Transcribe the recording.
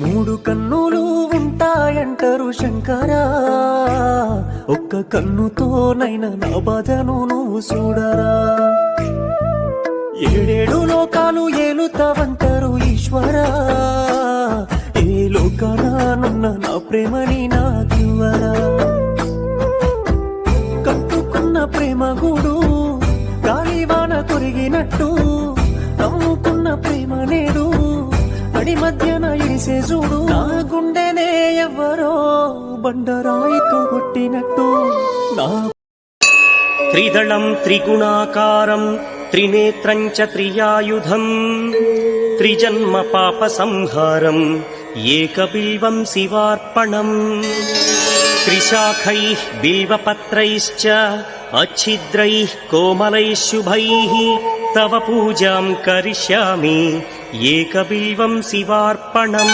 మూడు కన్నులు ఉంటాయంటారు శంకరా, ఒక్క కన్నుతోనైనా నా బాధను నువ్వు చూడరా. ఏడేడు లోకాలు ఏలుతావంటారు ఈశ్వరా, ఏ లోకానున్న నా ప్రేమని నాకివ్వరా. కట్టుకున్న ప్రేమ గూడు గాలివాన కొరిగినట్టు, నమ్ముకున్న ప్రేమ నేడు అడి మధ్యన ఇడిసే చూడు. నా గుండెనే ఎవ్వరో బండరాయితో కొట్టినట్టు. నా త్రిదళం త్రిగుణాకారం త్రినేత్రం చ త్రియాయుధం త్రిజన్మ పాప సంహారం ఏకబిల్వం శివార్పణం. త్రిశాఖైః బిల్వపత్రైశ్చ अच्छिद्रैः कोमलैः शुभैः तव पूजां करिष्यामि एकबिल्वं शिवार्पणम्.